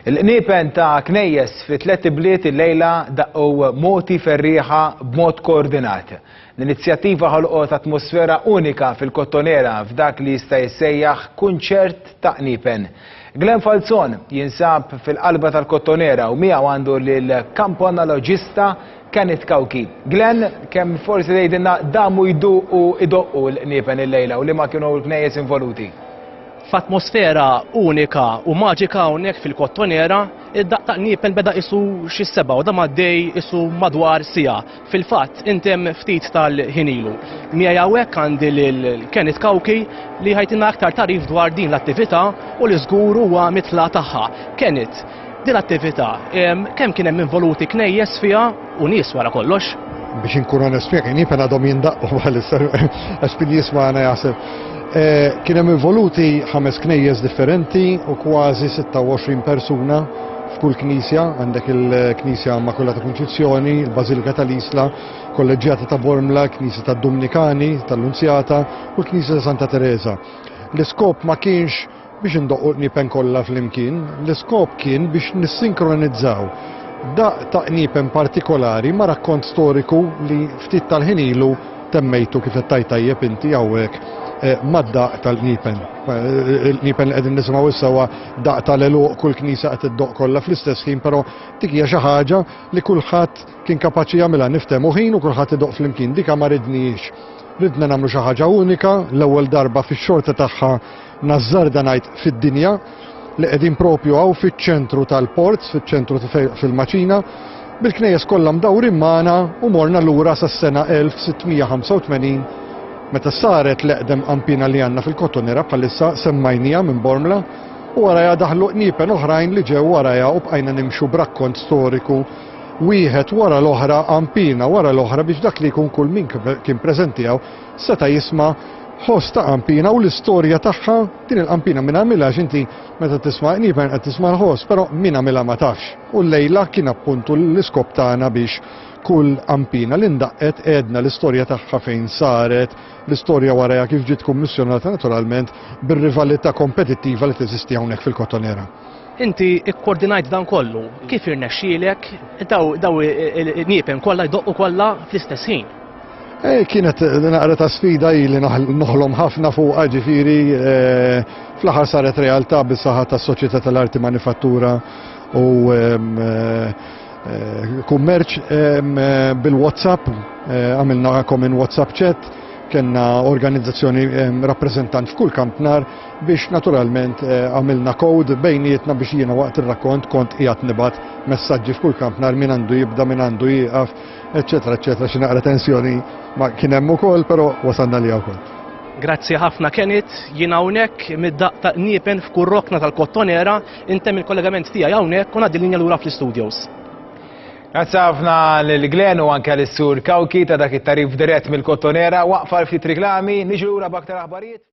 Il-qniepen ta' knejjes fi 3 bliet il-lejla daqqu moti ferriħa b'mod koordinat. L-inizjattiva ħolqot atmosfera unika fil-Kottonera f'dak li jista' jissejjaħ kunċert ta' qniepen. Glenn Falzon jinsab fil-qalba tal-Kottonera u miegħu għandu lill-kamponoloġista Kenneth Kawki. Glenn, kemm forsi tgħidilna damu idoqqu l-qniepen il-lejla u li ma kienu l-knejjes involuti? F'atmosfera unika u maġika hawnhekk fil-Kottonera, id-daqq ta' qniepen beda isu xi 7 u da maddej isu madwar sija. Fil-fatt intem ftit tal-ħinilu. Miegħi hawnhekk għandi lil Kenneth Kawki li ħajtina aktar tarif dwar din l-attività u li żgur huwa mitla tagħha. Kenneth, din l-attività kemm kien hemm involuti knejjes fiha u nies wara kollox? Biex inkunu nispjeg, qniepen għadhom jindaqqu għax min jisma'na jaħseb. Kien hemm involuti 5 knejjes differenti u kważi 26 persuna f'kull knisja. Għandek il-Knisja Immakulata Konċizzjoni, il-Bażilika tal-Isla, Kolleġġjata ta' Bormla, Knisja tad-Dominikani tal-Unzjata u l-Knisja ta' Santa Teresa. L-iskop ma kienx biex indoqqu qniepen kollha flimkien, l-iskop kien biex nissinkronizzaw daqq ta' qniepen partikolari ma' rakkont storiku li ftit tal-ħinilu temmejtu kif qed tajjeb inti hawnhekk mad-daqq tal-qniepen. Il-qniepen li qegħdin nisimgħu issa huwa daqq tal-eluq kull knisja qed iddoqq kollha fl-istess ħin, però dik hija xi ħaġa li kulħadd kien kapaċi jagħmilha niftehmu ħin u kulħadd idoqq flimkien. Dik ma ridniex. Ridna nagħmlu xi ħaġa unika, l-ewwel darba fix-xorta tagħha nażżarda ngħid fid-dinja li qegħdin propju hawn fiċ-ċentru tal-port, fiċ-ċentru fil-Maċina, bil-knejjes kollha mdawrin magħna u morna lura sas-sena 1685 meta saret l-eqdem qampina li għandna fil-Kottonera bħalissa semmajnija minn Bormla u warajja daħlu qniepen oħrajn li ġew warajja u bqajna nimxu b'rakkont storiku wieħed wara l-oħra qampina wara l-oħra biex dak li jkun kull min kien preżenti hawn seta' jisma' ħoss ta' qampina u l-istorja tagħha. Din il-qampina min għamilha inti meta tisma' qniepen qed tisma' l-ħoss, però min għamilha ma tafx. U l-lejla kien appuntu l-iskop tagħna biex kull qampina li ndaqqet għedna l-istorja tagħha fejn saret, l-istorja warajja kif ġiet kummissjonata naturalment bir-rivalità kompetittiva li teżisti hawnhekk fil-Kottonera. Inti ikkoordinajt dan kollu, kif irnexxielek daw il-qniepen kollha jdoqqu kollha fl-istess ħin? Kienet naqra ta' sfida li noħlom ħafna fuqha, ġifieri fl-aħħar saret realtà bis-saħħa tas-Soċjetà tal-Arti Manifattura u kummerċ bil-WhatsApp, għamilna common WhatsApp chat, kena organizzazzjoni rappresentant f'kull kampnar biex naturalment għamilna kod bejnietna biex jiena waqt il-rakkont kont qiegħed nibgħat messaġġi f'kull kampnar min għandu jibda, min għandu jieqaf, eċetera, eċetera, xi naqra tensjoni ma kien hemm ukoll, però wasalna li wkoll. Grazzi ħafna Kenneth, jien hawnhekk mid-daqq ta' qniepen f'kull rokna tal-Kottonera, intem il-kollegament tiegħi hawnhekk u ngħaddi l-linja lura fl-istudios. Grazzi ħafna l-Glenn u anke l-Sur Kawki ta' dak it-tarif dirett mill-Kottonera. Waqfa ftit riklami, niġu lura b'aktar aħbarijiet.